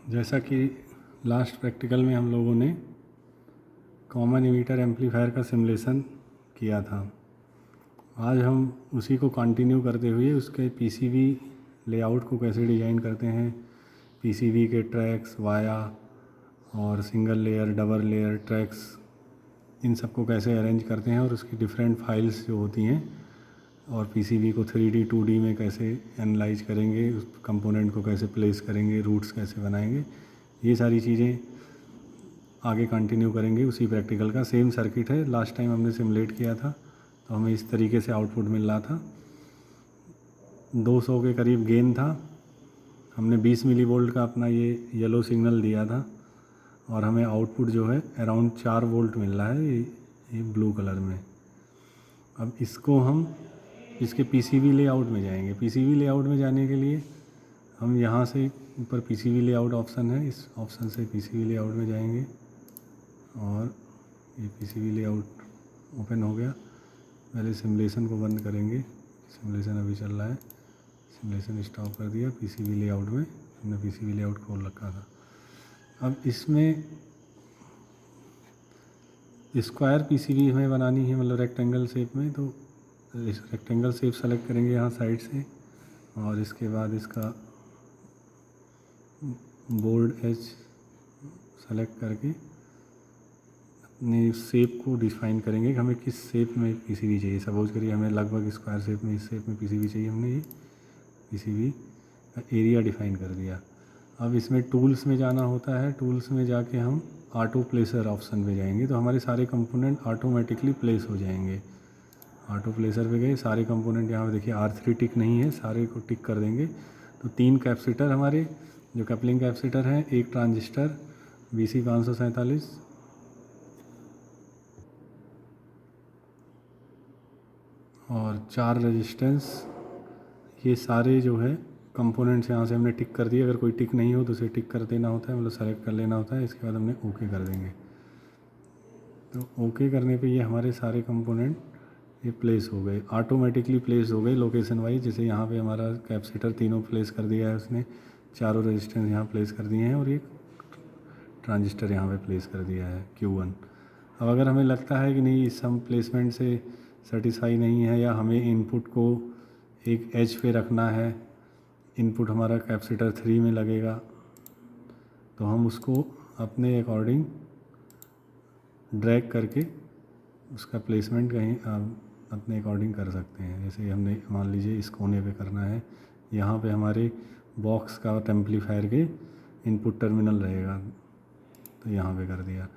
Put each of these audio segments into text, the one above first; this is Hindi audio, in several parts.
जैसा कि लास्ट प्रैक्टिकल में हम लोगों ने कॉमन इमीटर एम्पलीफायर का सिमुलेशन किया था, आज हम उसी को कंटिन्यू करते हुए उसके पीसीबी लेआउट को कैसे डिज़ाइन करते हैं, पीसीबी के ट्रैक्स, वाया और single layer, double layer tracks, इन सबको कैसे अरेंज करते हैं और उसकी डिफरेंट फाइल्स जो होती हैं, और पीसीबी को 3D 2D में कैसे एनालाइज करेंगे, उस कंपोनेंट को कैसे प्लेस करेंगे, रूट्स कैसे बनाएंगे, ये सारी चीज़ें आगे कंटिन्यू करेंगे। उसी प्रैक्टिकल का सेम सर्किट है, लास्ट टाइम हमने सिमुलेट किया था तो हमें इस तरीके से आउटपुट मिल रहा था। 200 के करीब गेन था। हमने 20 मिली वोल्ट का अपना ये येलो सिग्नल दिया था और हमें आउटपुट जो है अराउंड 4 वोल्ट मिल रहा है ये ब्लू कलर में। अब इसको हम इसके पीसीबी लेआउट में जाएंगे। पीसीबी लेआउट में जाने के लिए हम यहाँ से ऊपर पीसीबी लेआउट ऑप्शन है, इस ऑप्शन से पीसीबी लेआउट में जाएंगे और ये पीसीबी लेआउट ओपन हो गया। पहले सिमुलेशन को बंद करेंगे, सिमुलेशन अभी चल रहा है, सिमुलेशन स्टॉप कर दिया। पीसीबी लेआउट में हमने पीसीबी लेआउट खोल रखा था। अब इसमें स्क्वायर पीसीबी हमें बनानी है, मतलब रेक्टेंगल शेप में, तो रेक्टेंगल शेप सेलेक्ट करेंगे यहाँ साइड से और इसके बाद इसका बोर्ड एज सेलेक्ट करके अपने शेप को डिफाइन करेंगे कि हमें किस शेप में पीसीबी चाहिए। सपोज करिए हमें लगभग स्क्वायर शेप में, इस शेप में पीसीबी चाहिए। हमने ये पीसीबी का एरिया डिफाइन कर दिया। अब इसमें टूल्स में जाना होता है, टूल्स में जाके हम ऑटो प्लेसर ऑप्शन पे जाएंगे तो हमारे सारे कंपोनेंट ऑटोमेटिकली प्लेस हो जाएंगे। ऑटो प्लेसर पे गए, सारे कंपोनेंट यहाँ पे देखिए R3 टिक नहीं है, सारे को टिक कर देंगे तो 3 कैपेसिटर हमारे जो कपलिंग कैपेसिटर हैं, एक ट्रांजिस्टर BC 547 और 4 रेजिस्टेंस, ये सारे जो है कंपोनेंट्स यहाँ से हमने टिक कर दिए। अगर कोई टिक नहीं हो तो उसे टिक कर देना होता है, मतलब सेलेक्ट कर लेना होता है। इसके बाद हमने ओके कर देंगे। तो ओके करने पे ये हमारे सारे कंपोनेंट ये प्लेस हो गए, ऑटोमेटिकली प्लेस हो गए लोकेशन वाइज। जैसे यहाँ पे हमारा कैपेसिटर तीनों प्लेस कर दिया है उसने, चारों रेजिस्टेंस यहाँ प्लेस कर दिए हैं और एक ट्रांजिस्टर यहाँ पे प्लेस कर दिया है Q1। अब अगर हमें लगता है कि नहीं इस हम प्लेसमेंट से सेटिस्फाई नहीं है या हमें इनपुट को एक एज पे रखना है, इनपुट हमारा कैपेसिटर 3 में लगेगा, तो हम उसको अपने अकॉर्डिंग ड्रैग करके उसका प्लेसमेंट कहीं अपने अकॉर्डिंग कर सकते हैं। जैसे हमने मान लीजिए इस कोने पे करना है, यहाँ पे हमारे बॉक्स का एम्पलीफायर के इनपुट टर्मिनल रहेगा तो यहाँ पे कर दिया।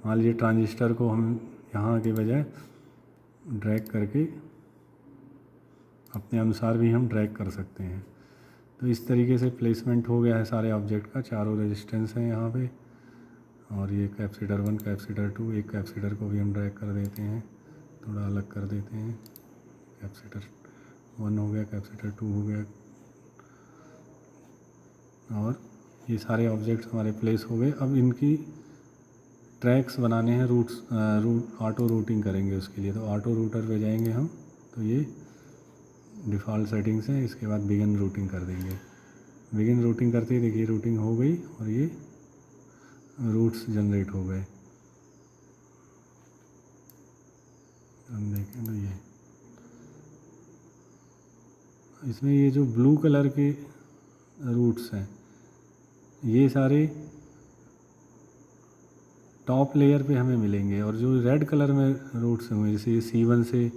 मान लीजिए ट्रांजिस्टर को हम यहाँ के बजाय ड्रैग करके अपने अनुसार भी हम ड्रैग कर सकते हैं। तो इस तरीके से प्लेसमेंट हो गया है सारे ऑब्जेक्ट का। चारों रेजिस्टेंस हैं यहाँ पे और ये कैपेसिटर 1, कैपेसिटर 2, एक कैपेसिटर को भी हम ड्रैग कर देते हैं, थोड़ा अलग कर देते हैं। कैपेसिटर 1 हो गया, कैपेसिटर 2 हो गया और ये सारे ऑब्जेक्ट्स हमारे प्लेस हो गए। अब इनकी ट्रैक्स बनाने हैं, ऑटो रूटिंग करेंगे उसके लिए। तो ऑटो रूटर पे जाएंगे हम, तो ये डिफ़ॉल्ट सेटिंग्स हैं। इसके बाद बिगिन रूटिंग कर देंगे। बिगिन रूटिंग करते ही देखिए रूटिंग हो गई और ये रूट्स जनरेट हो गए। हम देखें तो ये इसमें ये जो ब्लू कलर के रूट्स हैं ये सारे टॉप लेयर पे हमें मिलेंगे, और जो रेड कलर में रूट्स होंगे, जैसे ये C1 से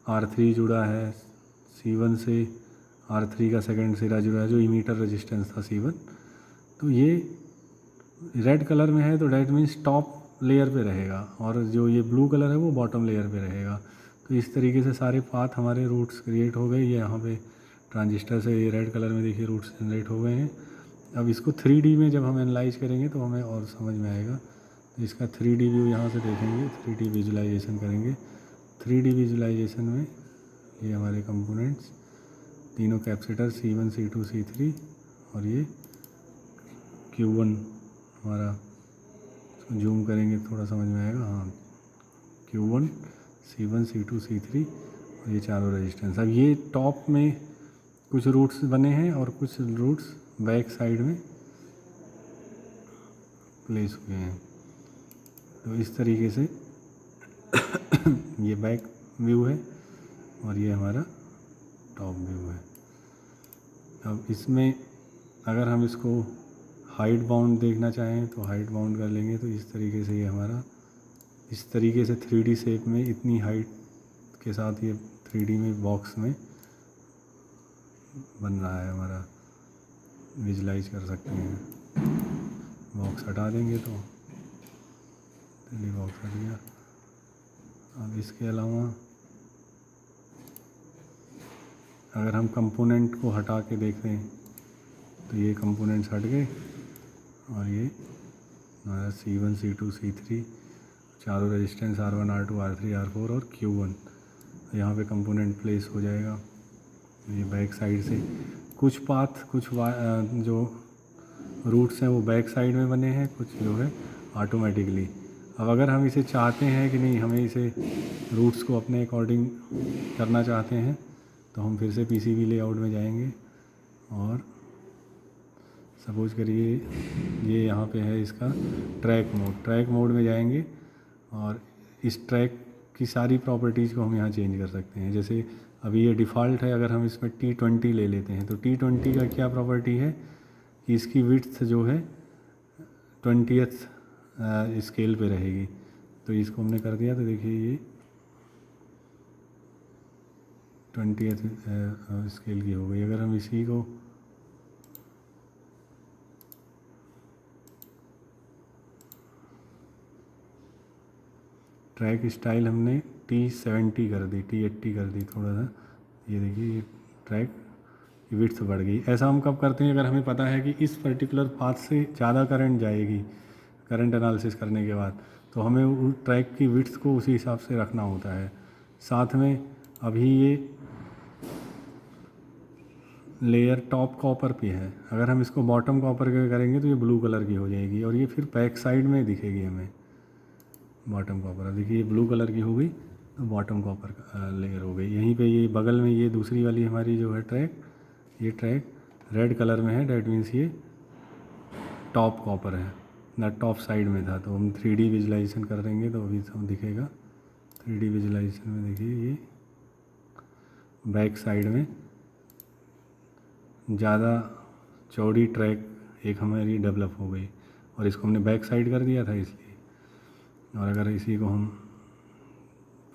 R3 जुड़ा है, C1 से R3 का सेकंड सिरा जुड़ा है, जो इमीटर रेजिस्टेंस था C1, तो ये रेड कलर में है तो डैट मीन्स टॉप लेयर पे रहेगा, और जो ये ब्लू कलर है वो बॉटम लेयर पे रहेगा। तो इस तरीके से सारे पाथ हमारे रूट्स क्रिएट हो गए। ये यहाँ पे ट्रांजिस्टर से ये रेड कलर में देखिए रूट्स जनरेट हो गए हैं। अब इसको 3D में जब हम एनालाइज करेंगे तो हमें और समझ में आएगा। तो इसका 3D व्यू यहाँ से देखेंगे, 3D विजुलाइजेशन करेंगे। 3D विजुलाइजेशन में ये हमारे कंपोनेंट्स तीनों कैपेसिटर C1, C2, C3 और ये Q1 हमारा, जूम करेंगे थोड़ा समझ में आएगा। हाँ, Q1, C1, C2, C3 और ये चारों रेजिस्टेंस। अब ये टॉप में कुछ रूट्स बने हैं और कुछ रूट्स बैक साइड में प्लेस हुए हैं। तो इस तरीके से ये बैक व्यू है और ये हमारा टॉप व्यू है। अब इसमें अगर हम इसको हाइट बाउंड देखना चाहें तो हाइट बाउंड कर लेंगे। तो इस तरीके से ये हमारा इस तरीके से 3D शेप में इतनी हाइट के साथ ये 3D में बॉक्स में बन रहा है हमारा, विजुलाइज कर सकते हैं। बॉक्स हटा देंगे तो 3D बॉक्स हट गया। अब इसके अलावा अगर हम कंपोनेंट को हटा के देखें तो ये कंपोनेंट्स हट गए और ये हमारा C1 C2 C3 चारों resistance R1 R2 R3 R4 और Q1 यहाँ पे कंपोनेंट प्लेस हो जाएगा। ये बैक साइड से कुछ पाथ जो रूट्स हैं वो बैक साइड में बने हैं, कुछ जो है ऑटोमेटिकली। अब अगर हम इसे चाहते हैं कि नहीं, हमें इसे रूट्स को अपने अकॉर्डिंग करना चाहते हैं, तो हम फिर से PCB लेआउट में जाएंगे और सपोज करिए ये यहाँ पे है इसका ट्रैक मोड में जाएंगे और इस ट्रैक की सारी प्रॉपर्टीज़ को हम यहाँ चेंज कर सकते हैं। जैसे अभी ये डिफ़ॉल्ट है, अगर हम इसमें T20 ले लेते हैं तो T20 का क्या प्रॉपर्टी है कि इसकी विड्थ जो है 20th स्केल पे रहेगी। तो इसको हमने कर दिया तो देखिए ये 20th स्केल की हो गई। अगर हम इसी को ट्रैक स्टाइल हमने T70 कर दी, T80 कर दी थोड़ा सा, ये देखिए ये ट्रैक की विड्थ बढ़ गई। ऐसा हम कब करते हैं, अगर हमें पता है कि इस पर्टिकुलर पाथ से ज़्यादा करंट जाएगी करंट एनालिसिस करने के बाद, तो हमें उस ट्रैक की विड्थ को उसी हिसाब से रखना होता है। साथ में अभी ये लेयर टॉप कॉपर पे है, अगर हम इसको बॉटम कॉपर के करेंगे तो ये ब्लू कलर की हो जाएगी और ये फिर बैक साइड में दिखेगी हमें बॉटम कॉपर। देखिए ये ब्लू कलर की हो गई तो बॉटम कॉपर लेयर हो गई। यहीं पे ये बगल में ये दूसरी वाली हमारी जो है ट्रैक, ये ट्रैक रेड कलर में है, डैट मीन्स ये टॉप कॉपर है ना, टॉप साइड में था। तो हम 3D विजुलाइजेशन कर देंगे तो अभी सब दिखेगा। 3D विजुलाइजेशन में देखिए ये बैक साइड में ज़्यादा चौड़ी ट्रैक एक हमारी डेवलप हो गई और इसको हमने बैक साइड कर दिया था इसलिए। और अगर इसी को हम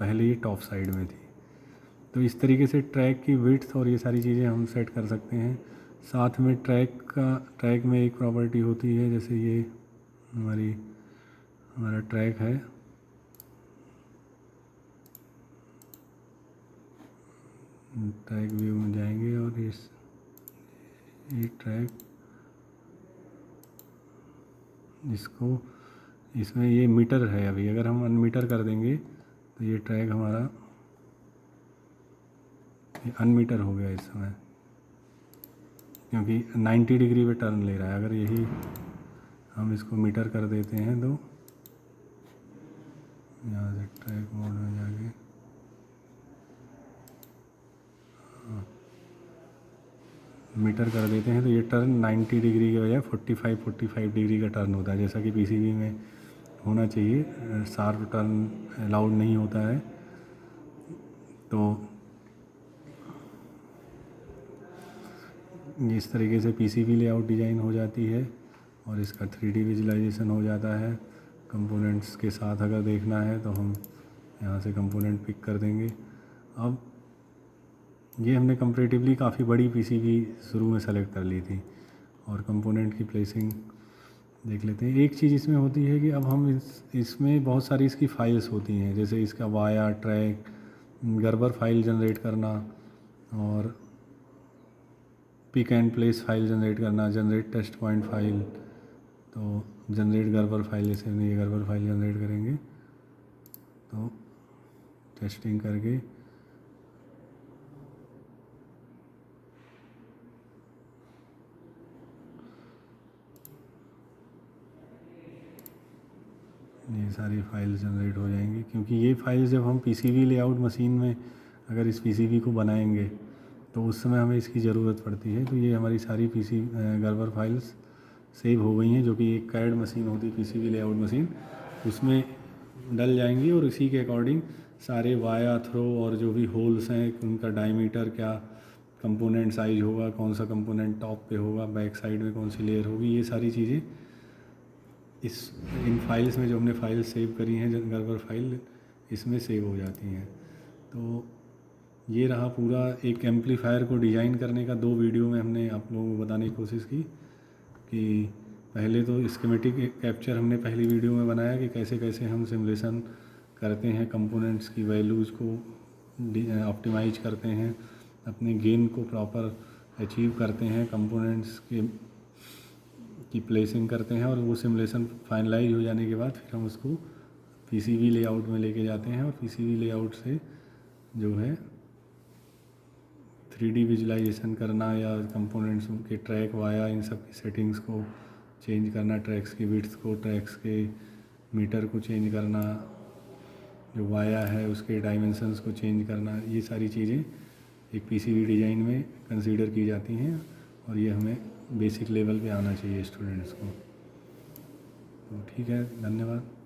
पहले ये टॉप साइड में थी, तो इस तरीके से ट्रैक की विड्थ और ये सारी चीज़ें हम सेट कर सकते हैं। साथ में ट्रैक में एक प्रॉपर्टी होती है, जैसे ये हमारा ट्रैक है, ट्रैक व्यू में जाएंगे और ये ट्रैक इसको इसमें ये मीटर है। अभी अगर हम अनमीटर कर देंगे तो ये ट्रैक हमारा अनमीटर हो गया इस समय, क्योंकि 90 डिग्री पे टर्न ले रहा है। अगर यही हम इसको मीटर कर देते हैं तो यहाँ से ट्रैक मोड में जाके मीटर कर देते हैं तो ये टर्न 90 डिग्री के बजाय 45 डिग्री का टर्न होता है, जैसा कि PCB में होना चाहिए। शार्प टर्न अलाउड नहीं होता है। तो इस तरीके से PCB लेआउट डिज़ाइन हो जाती है और इसका 3D विजुलाइजेशन हो जाता है। कंपोनेंट्स के साथ अगर देखना है तो हम यहाँ से कंपोनेंट पिक कर देंगे। अब ये हमने कंपैरेटिवली काफ़ी बड़ी PCB शुरू में सेलेक्ट कर ली थी और कंपोनेंट की प्लेसिंग देख लेते हैं। एक चीज़ इसमें होती है कि अब हम इसमें बहुत सारी इसकी फाइल्स होती हैं, जैसे इसका via track Gerber file generate करना और pick and place file generate करना, जनरेट टेस्ट पॉइंट फाइल। तो जनरेट गर्बर फाइल, जैसे हम ये गर्बर फाइल जनरेट करेंगे तो टेस्टिंग करके ये सारी फाइल्स जनरेट हो जाएंगी, क्योंकि ये फाइल्स जब हम PCB लेआउट मशीन में अगर इस PCB को बनाएंगे तो उस समय हमें इसकी ज़रूरत पड़ती है। तो ये हमारी सारी गर्बर फाइल्स सेव हो गई हैं, जो कि एक कैड मशीन होती है, पीसीबी लेआउट मशीन, उसमें डल जाएंगी और इसी के अकॉर्डिंग सारे वाया थ्रो और जो भी होल्स हैं उनका डायमीटर क्या, कंपोनेंट साइज होगा, कौन सा कंपोनेंट टॉप पे होगा, बैक साइड में कौन सी लेयर होगी, ये सारी चीज़ें इन फाइल्स में जो हमने फाइल सेव करी हैं गर्वर फाइल, इसमें सेव हो जाती हैं। तो ये रहा पूरा एक एम्पलीफायर को डिज़ाइन करने का। 2 वीडियो में हमने आप लोगों को बताने की कोशिश की कि पहले तो स्कीमेटिक कैप्चर हमने पहली वीडियो में बनाया कि कैसे कैसे हम सिमुलेशन करते हैं, कंपोनेंट्स की वैल्यूज़ को ऑप्टिमाइज करते हैं, अपने गेन को प्रॉपर अचीव करते हैं, कंपोनेंट्स की प्लेसिंग करते हैं, और वो सिमुलेशन फाइनलाइज हो जाने के बाद फिर हम उसको पीसीबी लेआउट में लेके जाते हैं, और पीसीबी लेआउट से जो है 3D विजुलाइजेशन करना या कंपोनेंट्स के ट्रैक वाया इन सब की सेटिंग्स को चेंज करना, ट्रैक्स की विड्थ को, ट्रैक्स के मीटर को चेंज करना, जो वाया है उसके डायमेंशंस को चेंज करना, ये सारी चीज़ें एक पीसीबी डिज़ाइन में कंसीडर की जाती हैं, और ये हमें बेसिक लेवल पे आना चाहिए स्टूडेंट्स को। तो ठीक है, धन्यवाद।